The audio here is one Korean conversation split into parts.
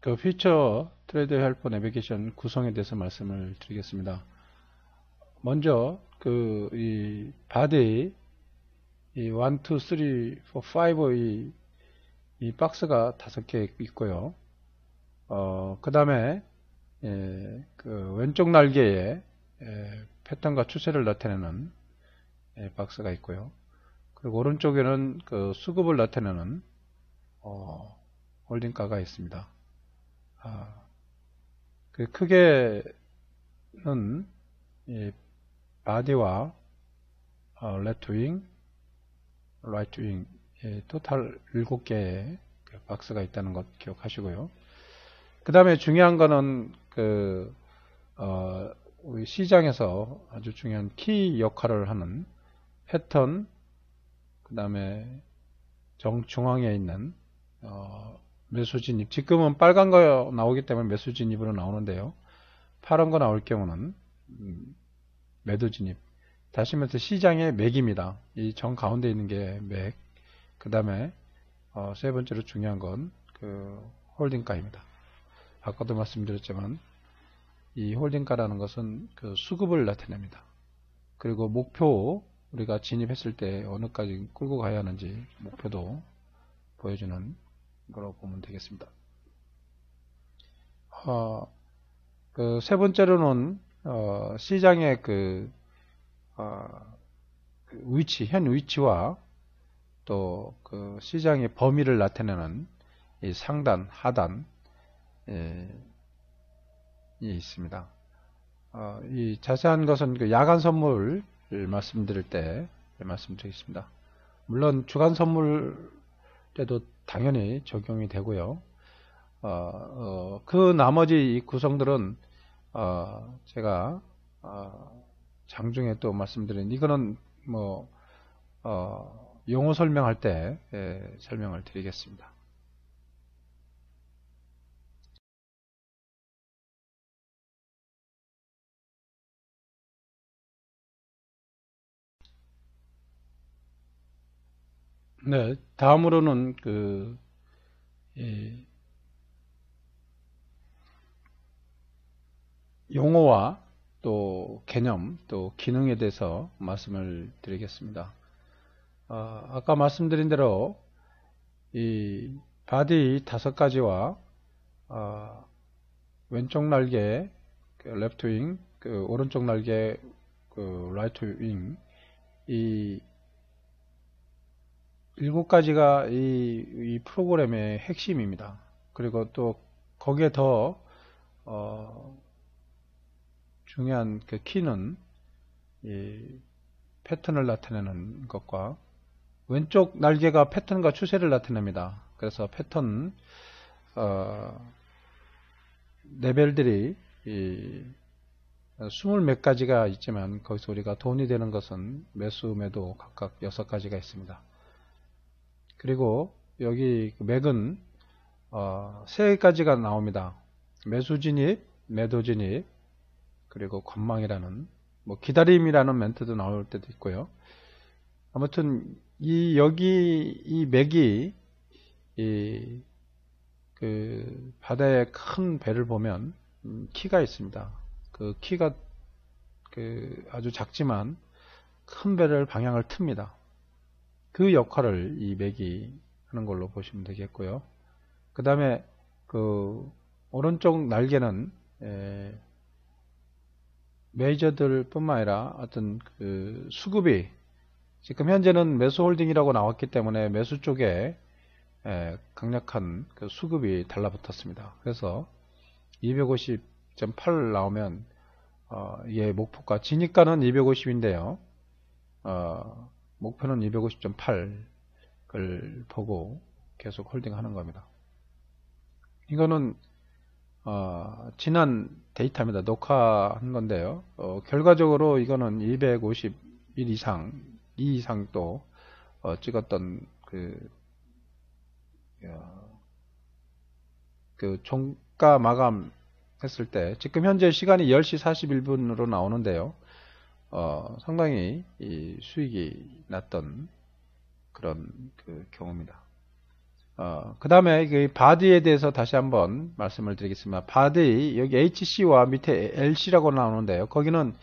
그 퓨처 트레이드 헬퍼 내비게이션 구성에 대해서 말씀을 드리겠습니다. 먼저 이 바디 이 1, 2, 3, 4, 5 이 박스가 5개 있고요. 그 다음에 그 왼쪽 날개에 패턴과 추세를 나타내는 박스가 있고요. 그리고 오른쪽에는 그 수급을 나타내는 홀딩가가 있습니다. 그 크게는 이 바디와 레프트 윙, 라이트 윙 토탈 7개의 그 박스가 있다는 것 기억하시고요. 그 다음에 중요한 거는 우리 시장에서 아주 중요한 키 역할을 하는 패턴, 그 다음에 중앙에 있는 매수 진입. 지금은 빨간 거 나오기 때문에 매수 진입으로 나오는데요. 파란 거 나올 경우는 매도 진입. 다시 말해서 시장의 맥입니다. 이 정 가운데 있는 게 맥. 그 다음에 세 번째로 중요한 건 그 홀딩가입니다. 아까도 말씀드렸지만 이 홀딩가라는 것은 그 수급을 나타냅니다. 그리고 목표, 우리가 진입했을 때 어느까지 끌고 가야 하는지 목표도 보여주는 거라고 보면 되겠습니다. 그 세 번째로는 시장의 그 위치, 현 위치와 또 그 시장의 범위를 나타내는 이 상단, 하단 이 있습니다. 이 자세한 것은 그 야간 선물을 말씀드릴 때 말씀드리겠습니다. 물론 주간 선물 때도 당연히 적용이 되고요. 그 나머지 이 구성들은 제가 장중에 또 말씀드린 이거는 뭐 용어 설명할 때 설명을 드리겠습니다. 네, 다음으로는 용어와 또 개념, 또 기능에 대해서 말씀을 드리겠습니다. 아까 말씀드린 대로 이 바디 5가지와 왼쪽 날개 그 레프트 윙, 그 오른쪽 날개 그 라이트 윙, 이 7가지가 이 프로그램의 핵심입니다. 그리고 또 거기에 더 중요한 그 키는 이 패턴을 나타내는 것과 왼쪽 날개가 패턴과 추세를 나타냅니다. 그래서 패턴 레벨들이 20몇 가지가 있지만 거기서 우리가 돈이 되는 것은 매수, 매도 각각 6가지가 있습니다. 그리고 여기 맥은 3가지가 나옵니다. 매수 진입, 매도 진입, 그리고 관망이라는 뭐 기다림이라는 멘트도 나올 때도 있고요. 아무튼 여기 이 맥이 그 바다의 큰 배를 보면 키가 있습니다. 그 키가 아주 작지만 큰 배를 방향을 틉니다. 그 역할을 이 맥이 하는 걸로 보시면 되겠고요. 그 다음에 그 오른쪽 날개는 메이저들 뿐만 아니라 어떤 그 수급이 지금 현재는 매수 홀딩이라고 나왔기 때문에 매수 쪽에 강력한 그 수급이 달라붙었습니다. 그래서 250.8 나오면 이게 목표가 진입가는 250인데요. 목표는 250.8을 보고 계속 홀딩하는 겁니다. 이거는 지난 데이터입니다. 녹화한 건데요. 결과적으로 이거는 251 이상, 2 이상 또 찍었던 그 종가 마감 했을 때 지금 현재 시간이 10시 41분으로 나오는데요. 상당히 이 수익이 났던 그런 그 경우입니다. 그 다음에 그 바디에 대해서 다시 한번 말씀을 드리겠습니다. 바디, 여기 HC와 밑에 LC라고 나오는데요. 거기는,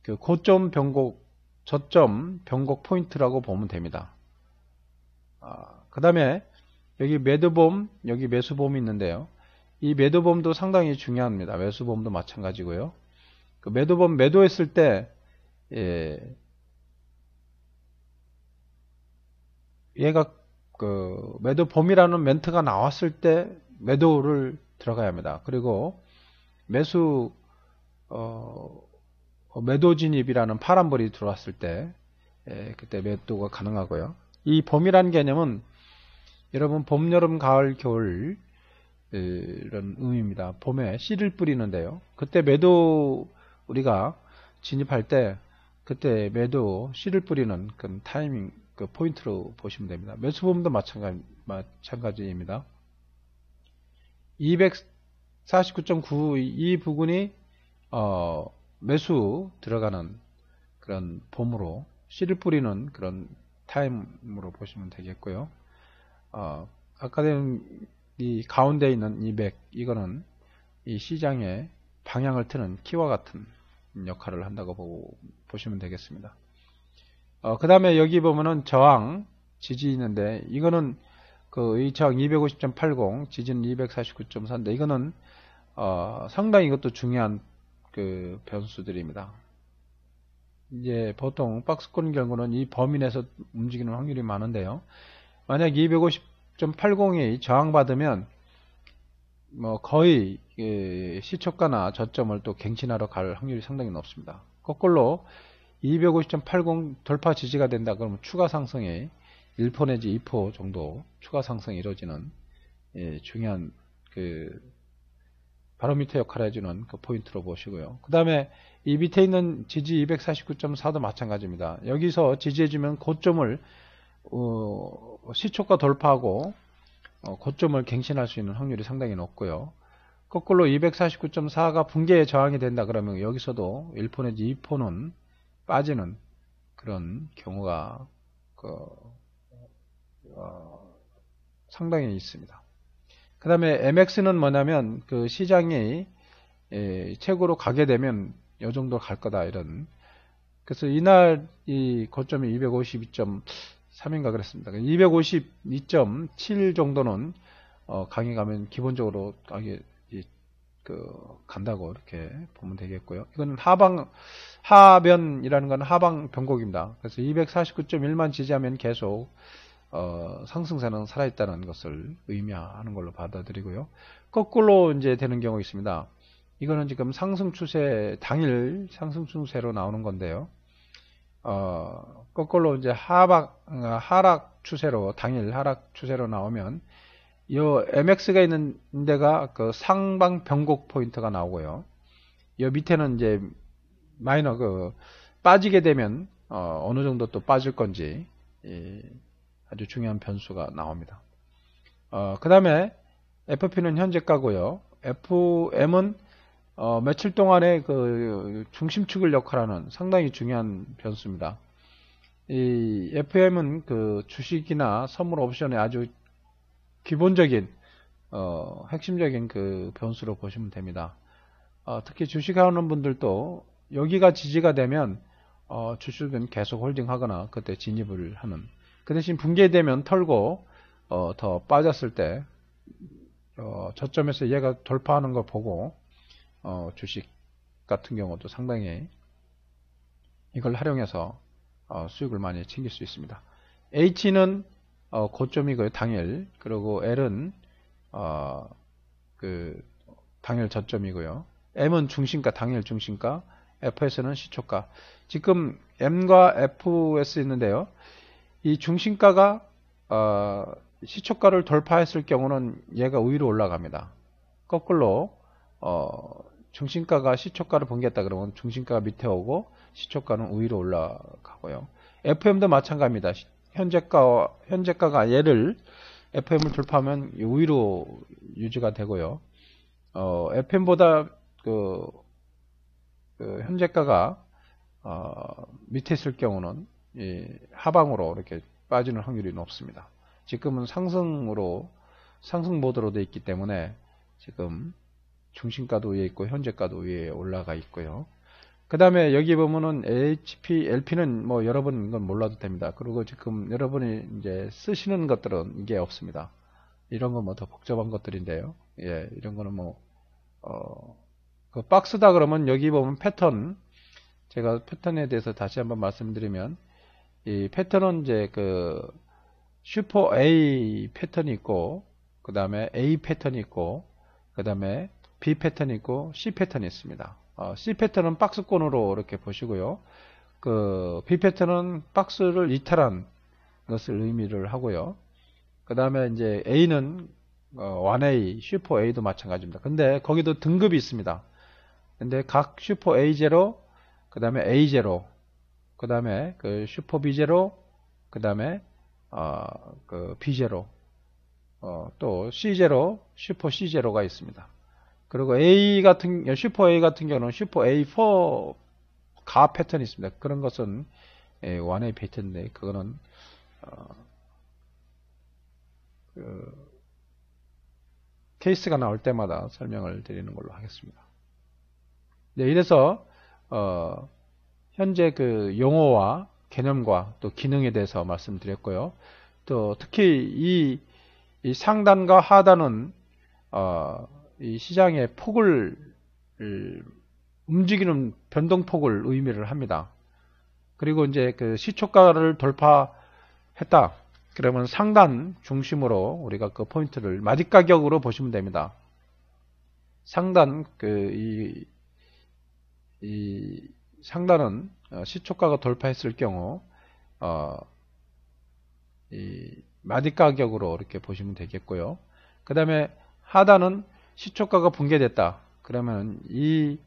그 고점 변곡, 저점 변곡 포인트라고 보면 됩니다. 그 다음에 여기 매도범, 여기 매수범이 있는데요. 이 매도범도 상당히 중요합니다. 매수범도 마찬가지고요. 그 매도범 매도했을 때, 얘가 그 매도범이라는 멘트가 나왔을 때 매도를 들어가야 합니다. 그리고 매수 매도 진입이라는 파란불이 들어왔을 때 그때 매도가 가능하고요. 이 봄이라는 개념은 여러분 봄, 여름, 가을, 겨울 이런 의미입니다. 봄에 씨를 뿌리는데요. 그때 매도 우리가 진입할 때 그때 매도 씨를 뿌리는 그 타이밍 그 포인트로 보시면 됩니다. 매수범도 마찬가지입니다. 249.9 이 부분이 매수 들어가는 그런 봄으로 씨를 뿌리는 그런 타임으로 보시면 되겠고요. 아까 이 가운데 있는 200 이거는 이 시장의 방향을 트는 키와 같은 역할을 한다고 보시면 되겠습니다. 그 다음에 여기 보면은 저항, 지지 있는데, 이거는 이 저항 250.80, 지지는 249.4인데, 이거는, 상당히 이것도 중요한 그 변수들입니다. 이제 보통 박스권 경우는 이 범위 내에서 움직이는 확률이 많은데요. 만약 250.80이 저항받으면, 거의 시초가나 저점을 또 갱신하러 갈 확률이 상당히 높습니다. 거꾸로 250.80 돌파 지지가 된다 그러면 추가 상승이 1% 내지 2% 정도 추가 상승이 이루어지는 중요한 그 바로미터 역할을 해주는 그 포인트로 보시고요. 그 다음에 이 밑에 있는 지지 249.4도 마찬가지입니다. 여기서 지지해주면 고점을 시초가 돌파하고 고점을 갱신할 수 있는 확률이 상당히 높고요. 거꾸로 249.4가 붕괴의 저항이 된다 그러면 여기서도 1% 내지 2%는 빠지는 그런 경우가 상당히 있습니다. 그 다음에 MX는 뭐냐면 그 시장이 최고로 가게 되면 이 정도 갈 거다 이런. 그래서 이날 이 고점이 252.3인가 그랬습니다. 252.7 정도는 강에 가면 기본적으로 강에 간다고 이렇게 보면 되겠고요. 이거는 하변이라는 건 하방 변곡입니다. 그래서 249.1만 지지하면 계속 상승세는 살아있다는 것을 의미하는 걸로 받아들이고요. 거꾸로 이제 되는 경우가 있습니다. 이거는 지금 상승 추세 당일 상승 추세로 나오는 건데요. 거꾸로 이제 하락 추세로 당일 하락 추세로 나오면 이 MX가 있는 데가 그 상방 변곡 포인트가 나오고요. 이 밑에는 이제 마이너 빠지게 되면 어느 정도 또 빠질 건지 아주 중요한 변수가 나옵니다. 그 다음에 FP는 현재가고요. FM은 며칠 동안의 그 중심축을 역할하는 상당히 중요한 변수입니다. 이 FM은 그 주식이나 선물 옵션의 아주 기본적인 핵심적인 그 변수로 보시면 됩니다. 특히 주식하는 분들도 여기가 지지가 되면 주식은 계속 홀딩하거나 그때 진입을 하는. 그 대신 붕괴되면 털고 더 빠졌을 때 저점에서 얘가 돌파하는 걸 보고 주식 같은 경우도 상당히 이걸 활용해서 수익을 많이 챙길 수 있습니다. H는 고점이고요, 당일. 그리고 L은 그 당일 저점이고요. M은 중심가, 당일 중심가. FS는 시초가. 지금 M과 FS 있는데요. 이 중심가가 시초가를 돌파했을 경우는 얘가 위로 올라갑니다. 거꾸로 중심가가 시초가를 붕괴했다 그러면 중심가가 밑에 오고 시초가는 위로 올라가고요. FM도 마찬가지입니다. 현재가가 얘를 FM을 돌파하면 위로 유지가 되고요. FM보다 현재가가 밑에 있을 경우는 하방으로 이렇게 빠지는 확률이 높습니다. 지금은 상승 모드로 되어 있기 때문에 지금 중심가도 위에 있고 현재가도 위에 올라가 있고요. 그 다음에 여기 보면은 HP, LP는 뭐 여러분 이건 몰라도 됩니다. 그리고 지금 여러분이 이제 쓰시는 것들은 이게 없습니다. 이런 건 뭐 더 복잡한 것들인데요. 예, 이런 거는 그 박스다 그러면 여기 보면 패턴, 제가 패턴에 대해서 다시 한번 말씀드리면, 이 패턴은 이제 그 슈퍼 A 패턴이 있고, 그 다음에 A 패턴이 있고, 그 다음에 B 패턴이 있고, C 패턴이 있습니다. C 패턴은 박스권으로 이렇게 보시고요. 그 B 패턴은 박스를 이탈한 것을 의미를 하고요. 그 다음에 이제 A는 1A, 슈퍼 A도 마찬가지입니다. 근데 거기도 등급이 있습니다. 근데 각 슈퍼 A0, 그 다음에 A0, 그 다음에 그 슈퍼 B0, 그 다음에 그 B0, 또 C0, 슈퍼 C0가 있습니다. 그리고 슈퍼 A 같은 경우는 슈퍼 A4 가 패턴이 있습니다. 그런 것은 1A 패턴인데, 그거는 케이스가 나올 때마다 설명을 드리는 걸로 하겠습니다. 네, 이래서 현재 그 용어와 개념과 또 기능에 대해서 말씀드렸고요. 또 특히 이 상단과 하단은 이 시장의 폭을 움직이는 변동폭을 의미를 합니다. 그리고 이제 그 시초가를 돌파했다. 그러면 상단 중심으로 우리가 그 포인트를 마디가격으로 보시면 됩니다. 상단 이 상단은 시초가가 돌파했을 경우 이 마디가격으로 이렇게 보시면 되겠고요. 그 다음에 하단은 시초가가 붕괴됐다. 그러면 이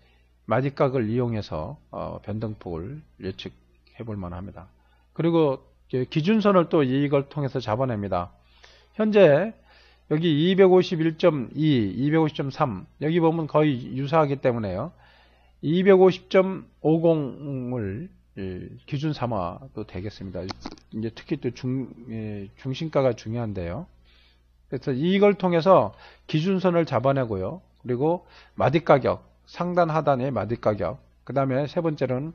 마디각을 이용해서 변동폭을 예측해 볼 만합니다. 그리고 기준선을 또 이걸 통해서 잡아냅니다. 현재 여기 251.2, 250.3 여기 보면 거의 유사하기 때문에요. 250.50을 기준 삼아도 되겠습니다. 이제 특히 또 중심가가 중요한데요. 그래서 이걸 통해서 기준선을 잡아내고요. 그리고 마디가격, 상단 하단의 마디가격, 그 다음에 세 번째는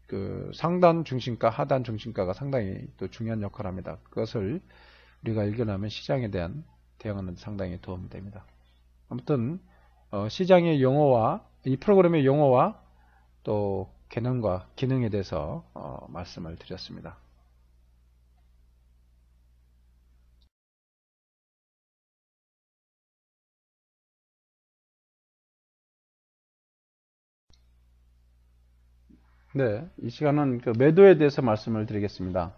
그 상단 중심가, 하단 중심가가 상당히 또 중요한 역할을 합니다. 그것을 우리가 읽어내면 시장에 대한 대응하는 데 상당히 도움이 됩니다. 아무튼 시장의 용어와 이 프로그램의 용어와 또 개념과 기능에 대해서 말씀을 드렸습니다. 네, 이 시간은 그 매도에 대해서 말씀을 드리겠습니다.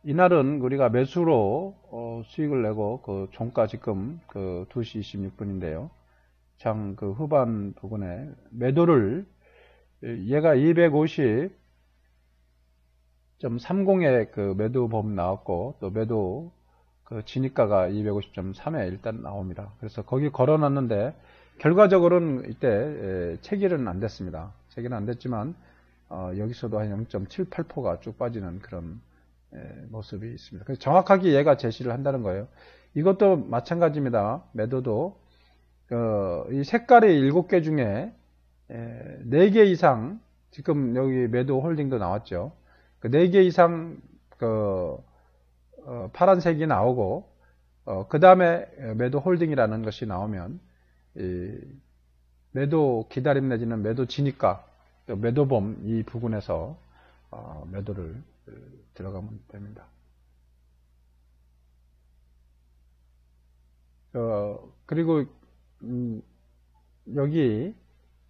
이날은 우리가 매수로 수익을 내고 그 종가 지금 그 2시 26분인데요. 장 그 후반 부분에 매도를 얘가 250.30에 그 매도 범 나왔고 또 매도 그 진입가가 250.3에 일단 나옵니다. 그래서 거기 걸어놨는데 결과적으로는 이때 체결은 안 됐습니다. 체결은 안 됐지만 여기서도 한 0.78%가 쭉 빠지는 그런 모습이 있습니다. 그래서 정확하게 얘가 제시를 한다는 거예요. 이것도 마찬가지입니다. 매도도 이 색깔의 7개 중에 4개 이상 지금 여기 매도 홀딩도 나왔죠. 그 4개 이상 파란색이 나오고 그 다음에 매도 홀딩이라는 것이 나오면 매도 기다림 내지는 매도 진입가, 매도범 이 부분에서 매도를 들어가면 됩니다. 그리고 여기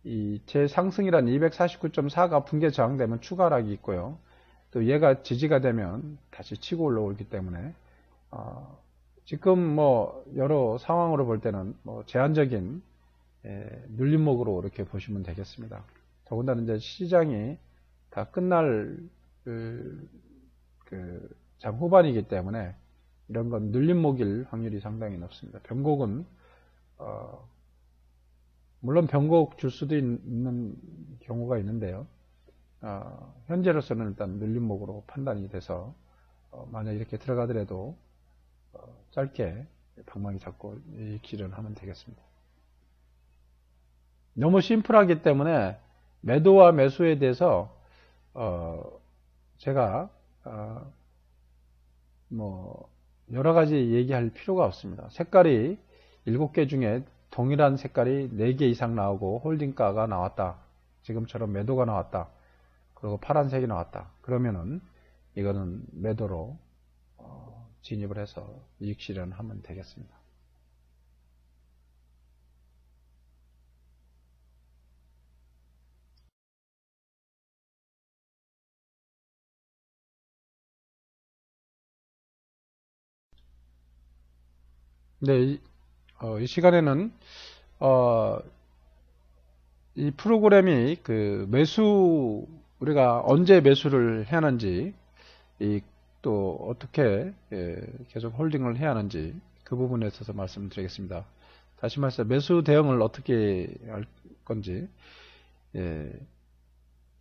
이 재상승이란 249.4가 붕괴 저항되면 추가 하락이 있고요. 또 얘가 지지가 되면 다시 치고 올라오기 때문에 지금 뭐 여러 상황으로 볼 때는 뭐 제한적인 눌림목으로 이렇게 보시면 되겠습니다. 더군다나 이제 시장이 다 끝날 장 후반이기 때문에 이런 건 눌림목일 확률이 상당히 높습니다. 변곡은 물론 변곡 줄 수도 있는 경우가 있는데요. 현재로서는 일단 눌림목으로 판단이 돼서 만약 이렇게 들어가더라도 짧게 방망이 잡고 이익 실현하면 되겠습니다. 너무 심플하기 때문에 매도와 매수에 대해서 제가 뭐 여러 가지 얘기할 필요가 없습니다. 색깔이 7개 중에 동일한 색깔이 4개 이상 나오고 홀딩가가 나왔다. 지금처럼 매도가 나왔다. 그리고 파란색이 나왔다. 그러면은 이거는 매도로 진입을 해서 이익 실현하면 되겠습니다. 네, 이 시간에는 이 프로그램이 그 매수 우리가 언제 매수를 해야 하는지 또 어떻게 계속 홀딩을 해야 하는지 그 부분에 있어서 말씀드리겠습니다. 다시 말해서 매수 대응을 어떻게 할 건지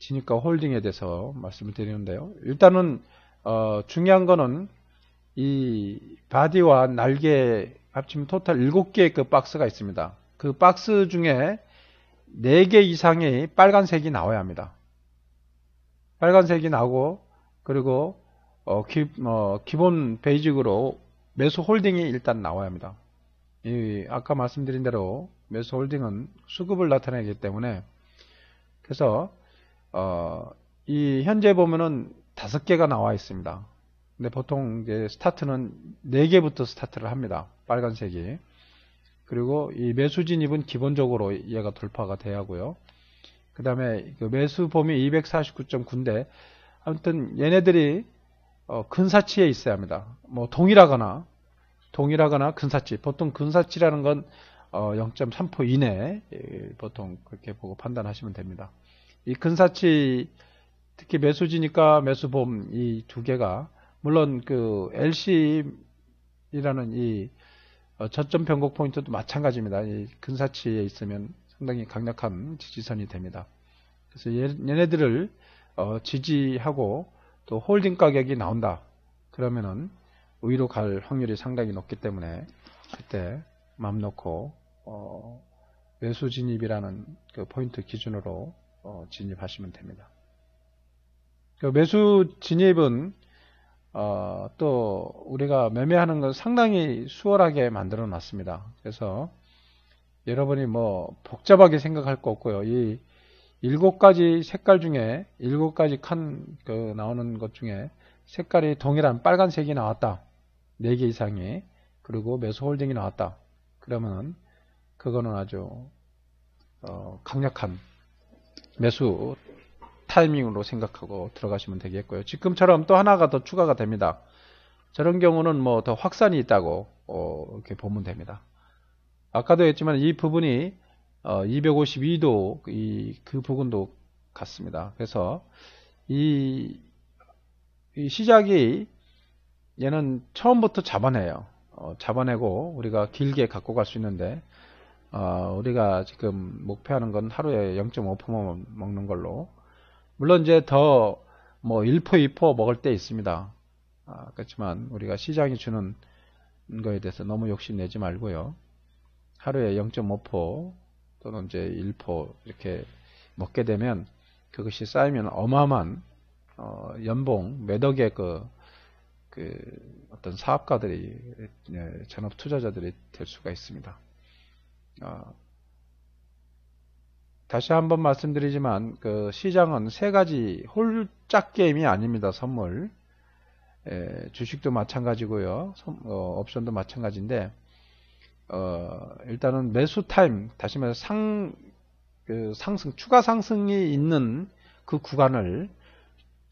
진입과 홀딩에 대해서 말씀을 드리는데요. 일단은 중요한 거는 이 바디와 날개 합치면 토탈 7개의 그 박스가 있습니다. 그 박스 중에 4개 이상의 빨간색이 나와야 합니다. 빨간색이 나오고 그리고 기본 베이직으로 매수 홀딩이 일단 나와야 합니다. 아까 말씀드린 대로 매수 홀딩은 수급을 나타내기 때문에 그래서 이 현재 보면은 5개가 나와 있습니다. 근데 보통 이제 스타트는 4개부터 스타트를 합니다. 빨간색이. 그리고 이 매수 진입은 기본적으로 얘가 돌파가 돼야 하고요. 그 다음에 그 매수 범위 249.9인데 아무튼 얘네들이 근사치에 있어야 합니다. 뭐 동일하거나 근사치. 보통 근사치라는 건 0.3% 이내 보통 그렇게 보고 판단하시면 됩니다. 이 근사치 특히 매수지니까 매수범 이 2개가 물론 그 LC라는 이 저점 변곡 포인트도 마찬가지입니다. 이 근사치에 있으면 상당히 강력한 지지선이 됩니다. 그래서 얘네들을 지지하고 또 홀딩 가격이 나온다. 그러면은 위로 갈 확률이 상당히 높기 때문에 그때 마음 놓고 매수 진입이라는 그 포인트 기준으로 진입하시면 됩니다. 그 매수 진입은 또 우리가 매매하는 건 상당히 수월하게 만들어 놨습니다. 그래서 여러분이 뭐 복잡하게 생각할 거 없고요. 이 7가지 색깔 중에 7가지 칸 나오는 것 중에 색깔이 동일한 빨간색이 나왔다. 4개 이상이. 그리고 매수 홀딩이 나왔다. 그러면 그거는 아주 강력한 매수 타이밍으로 생각하고 들어가시면 되겠고요. 지금처럼 또 하나가 더 추가가 됩니다. 저런 경우는 뭐 더 확산이 있다고 이렇게 보면 됩니다. 아까도 했지만 이 부분이 252도 그 부분도 같습니다. 그래서 이 시작이 얘는 처음부터 잡아내요. 잡아내고 우리가 길게 갖고 갈 수 있는데 우리가 지금 목표하는 건 하루에 0.5%만 먹는 걸로. 물론 이제 더 뭐 1%, 2% 먹을 때 있습니다. 그렇지만 우리가 시장이 주는 거에 대해서 너무 욕심내지 말고요. 하루에 0.5% 또는 이제 1% 이렇게 먹게 되면 그것이 쌓이면 어마어마한 연봉 몇 억의 그 어떤 사업가들이 전업 투자자들이 될 수가 있습니다. 다시 한번 말씀드리지만 그 시장은 3가지 홀짝 게임이 아닙니다. 선물 주식도 마찬가지고요. 옵션도 마찬가지인데 일단은 매수 타임 다시 말해서 상승 추가 상승이 있는 그 구간을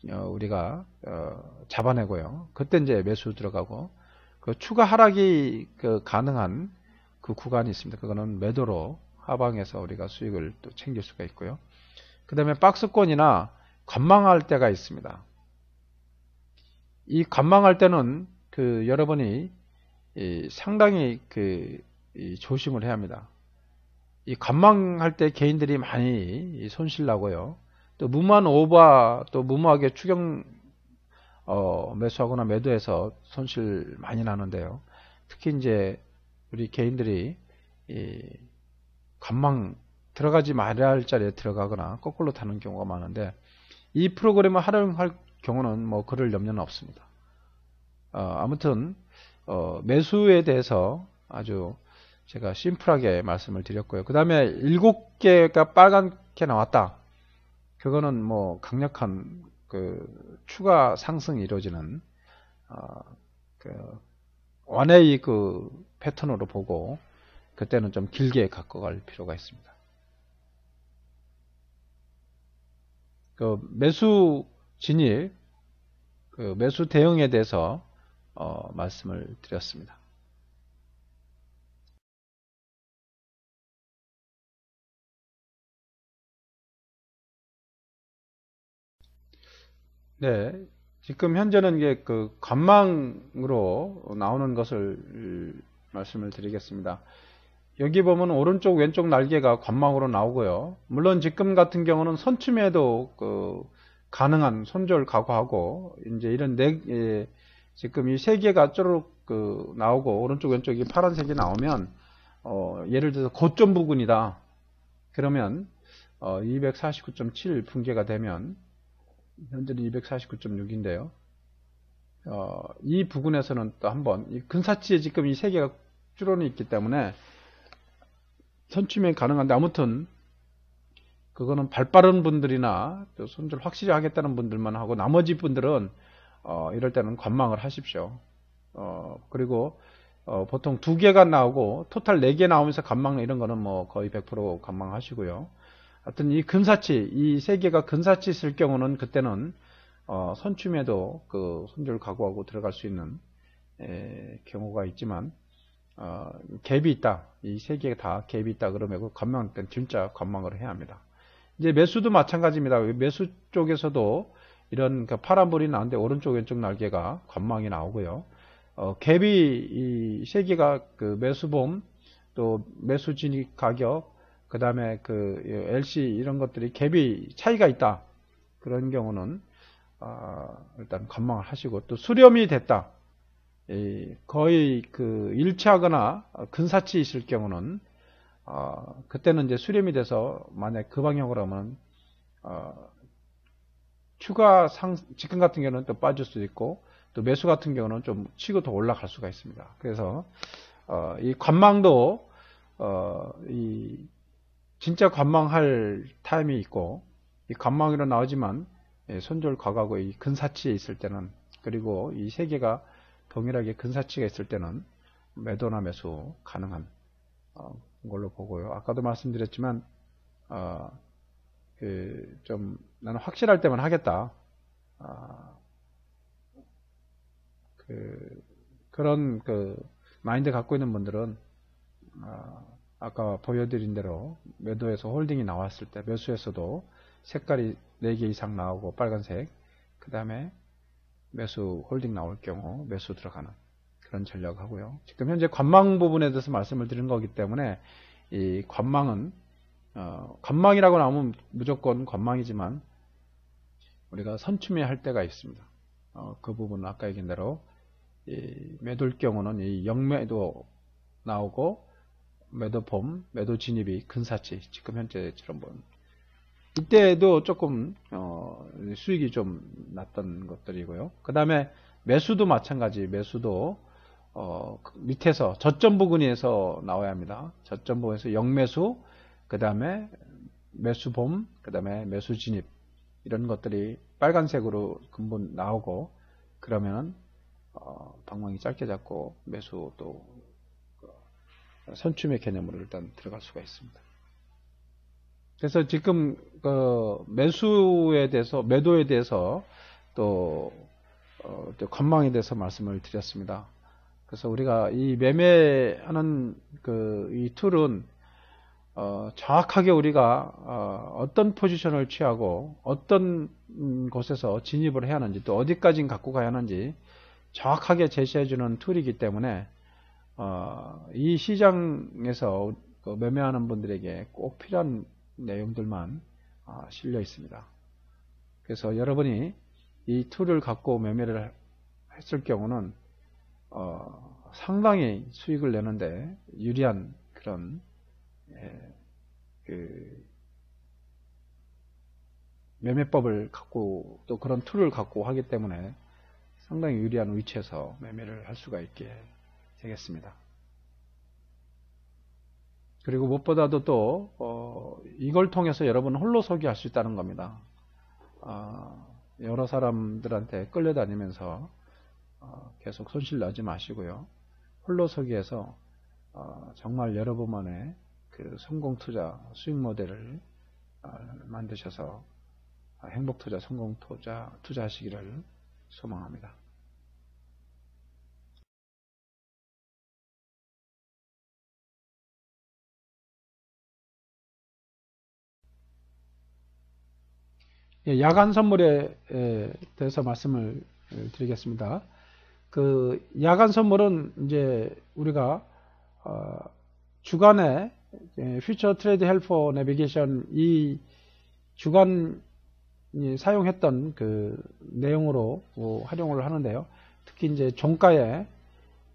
우리가 잡아내고요. 그때 이제 매수 들어가고 그 추가 하락이 가능한 그 구간이 있습니다. 그거는 매도로 하방에서 우리가 수익을 또 챙길 수가 있고요. 그 다음에 박스권이나 관망할 때가 있습니다. 이 관망할 때는 여러분이 상당히 조심을 해야 합니다. 이 관망할 때 개인들이 많이 손실 나고요. 또 무모한 오버, 또 무모하게 추경 매수하거나 매도해서 손실 많이 나는데요. 특히 이제 우리 개인들이 이 관망 들어가지 말아야 할 자리에 들어가거나 거꾸로 타는 경우가 많은데, 이 프로그램을 활용할 경우는 뭐 그럴 염려는 없습니다. 아무튼 매수에 대해서 아주 제가 심플하게 말씀을 드렸고요. 그 다음에 7개가 빨갛게 나왔다. 그거는 뭐 강력한 그 추가 상승이 이루어지는 그 원의 그 패턴으로 보고 그때는 좀 길게 갖고 갈 필요가 있습니다. 그 매수 진입, 그 매수 대응에 대해서 말씀을 드렸습니다. 네, 지금 현재는 이게 그 관망으로 나오는 것을 말씀을 드리겠습니다. 여기 보면 오른쪽 왼쪽 날개가 관망으로 나오고요. 물론 지금 같은 경우는 선춤에도 그 가능한 손절 각오하고 이제 이런 지금 이 세 개가 쪼르륵 그 나오고 오른쪽 왼쪽이 파란색이 나오면 예를 들어서 고점 부근이다. 그러면 249.7 분계가 되면 현재는 249.6인데요. 이 부근에서는 또 한번 이 근사치에 지금 이 세 개가 줄어는 있기 때문에 선취면 가능한데, 아무튼 그거는 발 빠른 분들이나 또 손절 확실히 하겠다는 분들만 하고 나머지 분들은 이럴 때는 관망을 하십시오. 그리고 보통 2개가 나오고 토탈 4개 나오면서 관망 이런 거는 뭐 거의 100% 관망하시고요. 하여튼 이 근사치, 이 3개가 근사치 있을 경우는 그때는 선춤에도 그 손절 각오하고 들어갈 수 있는 경우가 있지만, 갭이 있다. 이 3개가 다 갭이 있다. 그러면 그 관망 때는 진짜 관망을 해야 합니다. 이제 매수도 마찬가지입니다. 매수 쪽에서도 이런 그 파란불이 나오는데 오른쪽 왼쪽 날개가 관망이 나오고요. 갭이 이 3개가 그 매수봄 또 매수 진입 가격 그 다음에 그 LC 이런 것들이 갭이 차이가 있다. 그런 경우는 일단 관망을 하시고, 또 수렴이 됐다. 거의 그 일치하거나 근사치 있을 경우는 그때는 이제 수렴이 돼서 만약 그 방향으로 하면 추가 지금 같은 경우는 또 빠질 수도 있고, 또 매수 같은 경우는 좀 치고 더 올라갈 수가 있습니다. 그래서 이 관망도 이 진짜 관망할 타임이 있고, 이 관망으로 나오지만 손절 과거하고 이 근사치에 있을 때는, 그리고 이 세 개가 동일하게 근사치가 있을 때는 매도나 매수 가능한 걸로 보고요. 아까도 말씀드렸지만 좀 나는 확실할 때만 하겠다. 그런 그 마인드 갖고 있는 분들은 아까 보여드린 대로 매도에서 홀딩이 나왔을 때 매수에서도 색깔이 4개 이상 나오고 빨간색, 그 다음에 매수 홀딩 나올 경우 매수 들어가는 그런 전략 하고요. 지금 현재 관망 부분에 대해서 말씀을 드린 거기 때문에 이 관망은 관망이라고 나오면 무조건 관망이지만 우리가 선춤에 할 때가 있습니다. 그 부분은 아까 얘기한 대로 매도일 경우는 이 영매도 나오고 매도봄, 매도 진입이 근사치, 지금 현재처럼 이때도 조금 수익이 좀 났던 것들이고요. 그 다음에 매수도 마찬가지, 매수도 밑에서 저점 부근에서 나와야 합니다. 저점 부근에서 영매수, 그 다음에 매수봄, 그 다음에 매수 진입, 이런 것들이 빨간색으로 근본 나오고, 그러면 방망이 짧게 잡고 매수 또 선춤의 개념으로 일단 들어갈 수가 있습니다. 그래서 지금 매수에 대해서, 매도에 대해서 또 관망에 대해서 말씀을 드렸습니다. 그래서 우리가 이 매매하는 이 툴은 정확하게 우리가 어떤 포지션을 취하고 어떤 곳에서 진입을 해야 하는지, 또 어디까지 갖고 가야 하는지 정확하게 제시해주는 툴이기 때문에 이 시장에서 매매하는 분들에게 꼭 필요한 내용들만 실려 있습니다. 그래서 여러분이 이 툴을 갖고 매매를 했을 경우는 상당히 수익을 내는데 유리한 그런 그 매매법을 갖고 또 그런 툴을 갖고 하기 때문에 상당히 유리한 위치에서 매매를 할 수가 있게 되겠습니다. 그리고 무엇보다도 또 이걸 통해서 여러분은 홀로서기 할 수 있다는 겁니다. 여러 사람들한테 끌려다니면서 계속 손실 나지 마시고요. 홀로서기에서 정말 여러분만의 그 성공 투자 수익 모델을 만드셔서 행복 투자, 성공 투자하시기를 소망합니다. 야간 선물에 대해서 말씀을 드리겠습니다. 그 야간 선물은 이제 우리가 주간에 퓨처 트레이드 헬퍼 내비게이션 이 주간이 사용했던 그 내용으로 활용을 하는데요. 특히 이제 종가에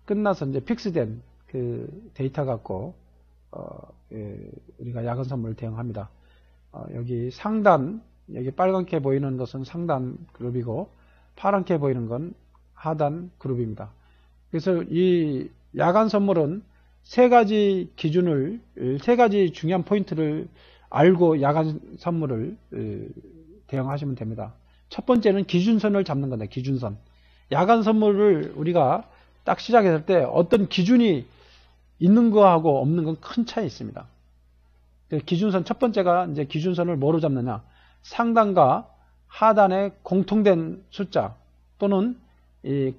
끝나서 이제 픽스된 그 데이터 갖고 우리가 야간 선물을 대응합니다. 여기 상단 여기 빨갛게 보이는 것은 상단 그룹이고 파랗게 보이는 건 하단 그룹입니다. 그래서 이 야간 선물은 세 가지 기준을, 세 가지 중요한 포인트를 알고 야간 선물을 대응하시면 됩니다. 첫 번째는 기준선을 잡는 건데, 기준선. 야간 선물을 우리가 딱 시작했을 때 어떤 기준이 있는 거하고 없는 건 큰 차이 있습니다. 기준선, 첫 번째가 이제 기준선을 뭐로 잡느냐. 상단과 하단의 공통된 숫자 또는 이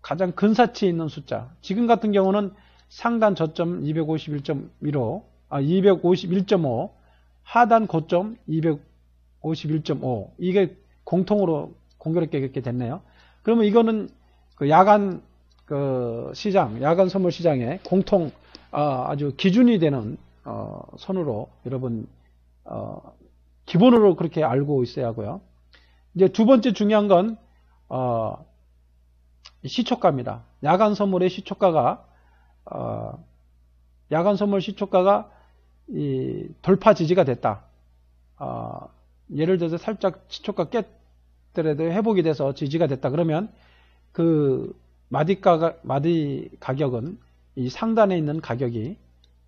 가장 근사치 있는 숫자. 지금 같은 경우는 상단 저점 251.15, 251.5, 하단 고점 251.5. 이게 공통으로 공교롭게 이렇게 됐네요. 그러면 이거는 그 야간 그 시장, 야간 선물 시장의 공통 아주 기준이 되는 선으로 여러분 기본으로 그렇게 알고 있어야 하고요. 이제 두 번째 중요한 건 시초가입니다. 야간 선물의 시초가가 야간 선물 시초가가 이 돌파 지지가 됐다. 예를 들어서 살짝 시초가 깼더라도 회복이 돼서 지지가 됐다. 그러면 그 마디 가격은 이 상단에 있는 가격이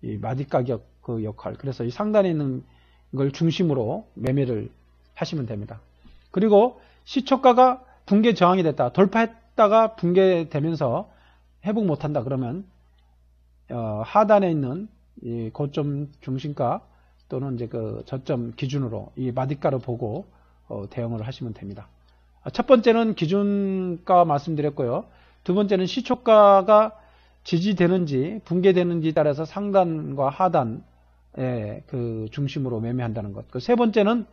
이 마디 가격 그 역할. 그래서 이 상단에 있는 걸 중심으로 매매를 하시면 됩니다. 그리고 시초가가 붕괴 저항이 됐다. 돌파했다가 붕괴되면서 회복 못한다. 그러면 하단에 있는 이 고점 중심가 또는 이제 그 저점 기준으로 이 마디가를 보고 대응을 하시면 됩니다. 첫 번째는 기준가 말씀드렸고요. 두 번째는 시초가가 지지되는지 붕괴되는지 따라서 상단과 하단 그 중심으로 매매한다는 것. 그 세 번째는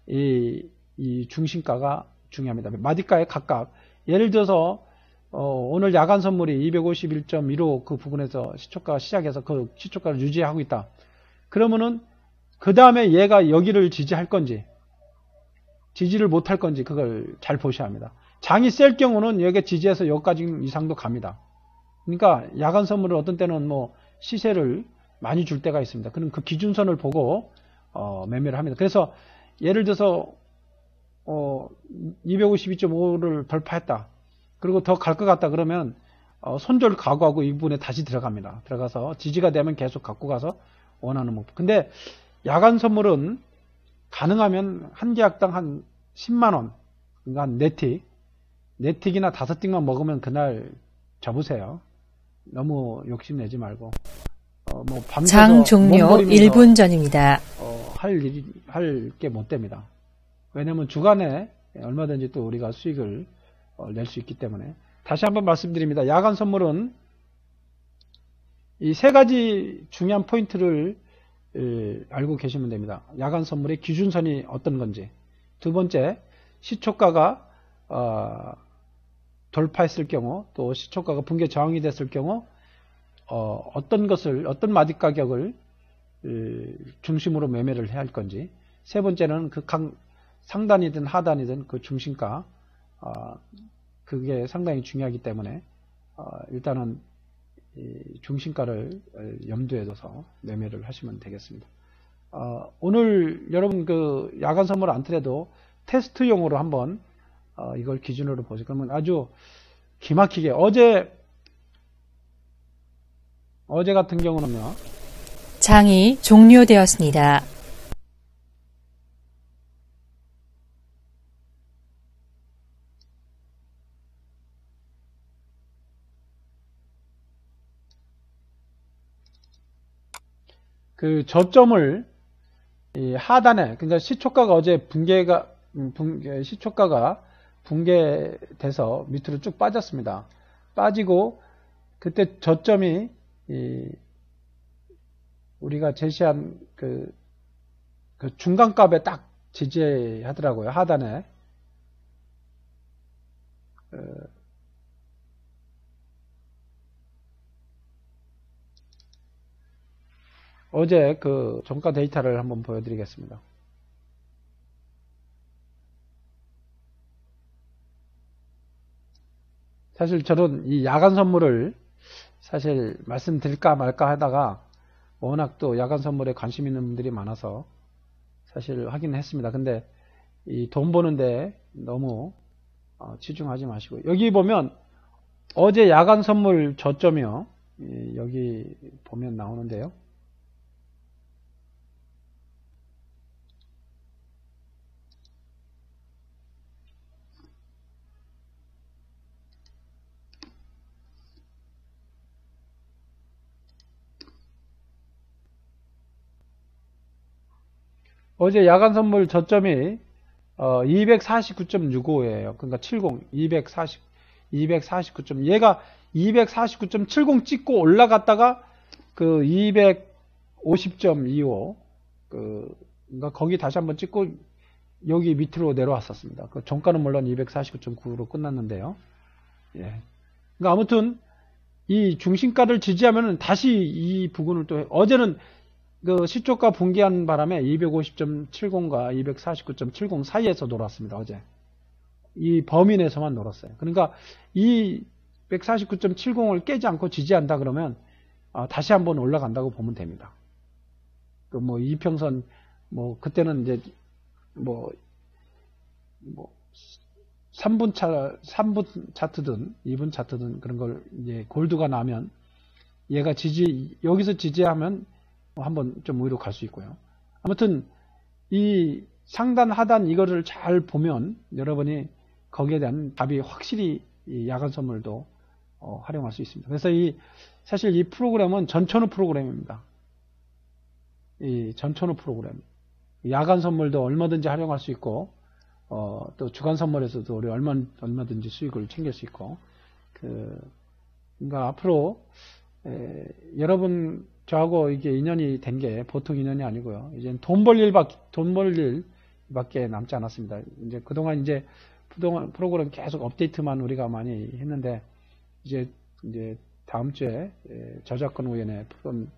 이 중심가가 중요합니다. 마디가에 각각 예를 들어서 오늘 야간 선물이 251.15 그 부분에서 시초가 시작해서 그 시초가를 유지하고 있다. 그러면은 그 다음에 얘가 여기를 지지할 건지 지지를 못할 건지 그걸 잘 보셔야 합니다. 장이 셀 경우는 여기가 지지해서 여기까지 이상도 갑니다. 그러니까 야간 선물을 어떤 때는 뭐 시세를 많이 줄 때가 있습니다. 그럼 그 기준선을 보고 매매를 합니다. 그래서 예를 들어서 252.5를 돌파했다. 그리고 더 갈 것 같다 그러면 손절 각오하고 이 부분에 다시 들어갑니다. 들어가서 지지가 되면 계속 갖고 가서 원하는 목표. 근데 야간 선물은 가능하면 한 계약당 한 10만원, 그러니까 네틱이나 5틱만 먹으면 그날 접으세요. 너무 욕심내지 말고. 뭐 장 종료 1분 전입니다. 할 게 못 됩니다. 왜냐면 주간에 얼마든지 또 우리가 수익을 낼 수 있기 때문에. 다시 한번 말씀드립니다. 야간 선물은 이 세 가지 중요한 포인트를 알고 계시면 됩니다. 야간 선물의 기준선이 어떤 건지. 두 번째, 시초가가 돌파했을 경우, 또 시초가가 붕괴 저항이 됐을 경우 어떤 마디 가격을 중심으로 매매를 해야 할 건지. 세 번째는 그 각 상단이든 하단이든 그 중심가, 그게 상당히 중요하기 때문에 일단은 이 중심가를 염두에 둬서 매매를 하시면 되겠습니다. 오늘 여러분 그 야간 선물 안 트래도 테스트용으로 한번 이걸 기준으로 보세요. 그러면 아주 기막히게 어제 같은 경우는요. 장이 종료되었습니다. 그 저점을 이 하단에, 그러니까 시초가가 어제 시초가가 붕괴돼서 밑으로 쭉 빠졌습니다. 빠지고 그때 저점이 우리가 제시한 그 중간값에 딱 지지하더라고요. 하단에. 어제 그 종가 데이터를 한번 보여드리겠습니다. 사실 저는 이 야간 선물을 사실 말씀드릴까 말까 하다가 워낙 또 야간 선물에 관심 있는 분들이 많아서 사실 하긴 했습니다. 근데 이 돈 버는데 너무 치중하지 마시고, 여기 보면 어제 야간 선물 저점이요. 여기 보면 나오는데요. 어제 야간 선물 저점이 249.65예요. 그러니까 249점. 얘가 249.70 찍고 올라갔다가 그 250.25 그러니까 거기 다시 한번 찍고 여기 밑으로 내려왔었습니다. 그 종가는 물론 249.9로 끝났는데요. 예. 그러니까 아무튼 이 중심가를 지지하면은 다시 이 부근을 또 어제는 그 시초가 붕괴한 바람에 250.70과 249.70 사이에서 놀았습니다. 어제 이 범위 내에서만 놀았어요. 그러니까 이 149.70을 깨지 않고 지지한다 그러면 다시 한번 올라간다고 보면 됩니다. 그 뭐 이평선 뭐 그때는 이제 뭐 3분 차트든 2분 차트든 그런 걸 이제 골드가 나면 얘가 여기서 지지하면 한번 좀 위로 갈 수 있고요. 아무튼 이 상단 하단 이거를 잘 보면 여러분이 거기에 대한 답이 확실히 이 야간 선물도 활용할 수 있습니다. 그래서 사실 이 프로그램은 전천후 프로그램입니다. 이 전천후 프로그램. 야간 선물도 얼마든지 활용할 수 있고 또 주간 선물에서도 우리 얼마든지 수익을 챙길 수 있고 그러니까 앞으로 여러분 저하고 이게 인연이 된 게 보통 인연이 아니고요. 이제 돈 벌 일밖에 남지 않았습니다. 이제 그동안 프로그램 계속 업데이트만 우리가 많이 했는데 이제 다음 주에 저작권 위원회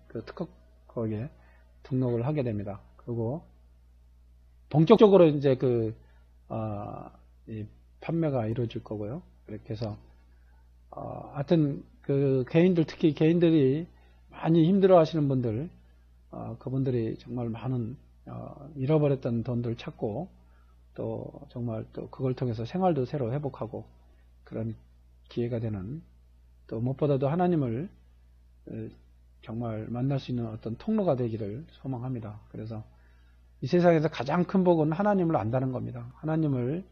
그 특허 거기에 등록을 하게 됩니다. 그리고 본격적으로 이제 이 판매가 이루어질 거고요. 그렇게 해서 하여튼 그 개인들, 특히 개인들이 많이 힘들어 하시는 분들, 그분들이 정말 많은 잃어버렸던 돈들 찾고 또 정말 또 그걸 통해서 생활도 새로 회복하고 그런 기회가 되는, 또 무엇보다도 하나님을 정말 만날 수 있는 어떤 통로가 되기를 소망합니다. 그래서 이 세상에서 가장 큰 복은 하나님을 안다는 겁니다. 하나님을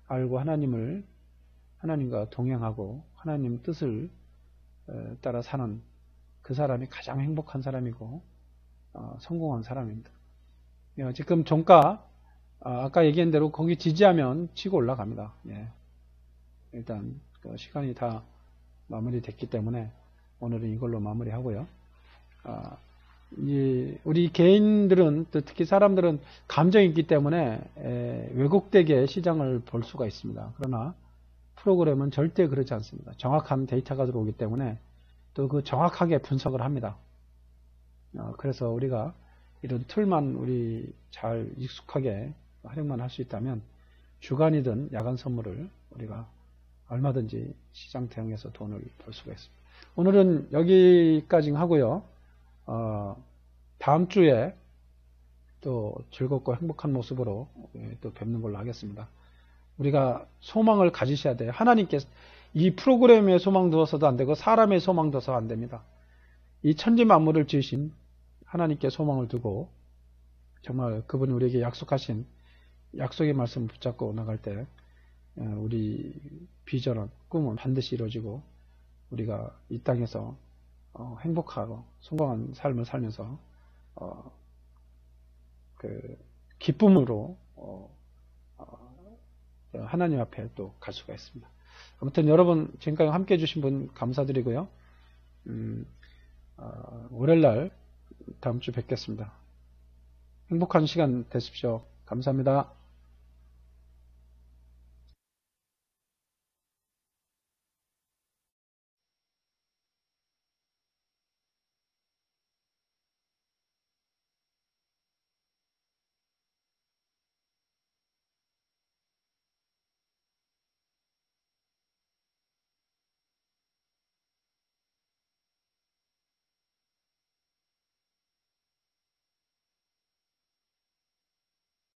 알고 하나님과 동행하고 하나님 뜻을 따라 사는 그 사람이 가장 행복한 사람이고 성공한 사람입니다. 지금 종가 아까 얘기한 대로 거기 지지하면 치고 올라갑니다. 예. 일단 시간이 다 마무리됐기 때문에 오늘은 이걸로 마무리하고요. 우리 개인들은, 특히 사람들은 감정이 있기 때문에 왜곡되게 시장을 볼 수가 있습니다. 그러나 프로그램은 절대 그렇지 않습니다. 정확한 데이터가 들어오기 때문에 또 그 정확하게 분석을 합니다. 그래서 우리가 이런 툴만 우리 잘 익숙하게 활용만 할 수 있다면 주간이든 야간 선물을 우리가 얼마든지 시장 대응해서 돈을 벌 수가 있습니다. 오늘은 여기까지 하고요. 다음 주에 또 즐겁고 행복한 모습으로 또 뵙는 걸로 하겠습니다. 우리가 소망을 가지셔야 돼요. 하나님께 이 프로그램에 소망 두어서도 안 되고 사람의 소망 두어서 안 됩니다. 이 천지 만물을 지으신 하나님께 소망을 두고 정말 그분이 우리에게 약속하신 약속의 말씀을 붙잡고 나갈 때 우리 비전은 꿈은 반드시 이루어지고 우리가 이 땅에서 행복하고 성공한 삶을 살면서 그 기쁨으로 하나님 앞에 또 갈 수가 있습니다. 아무튼 여러분 지금까지 함께 해주신 분 감사드리고요. 월요일날 다음 주 뵙겠습니다. 행복한 시간 되십시오. 감사합니다.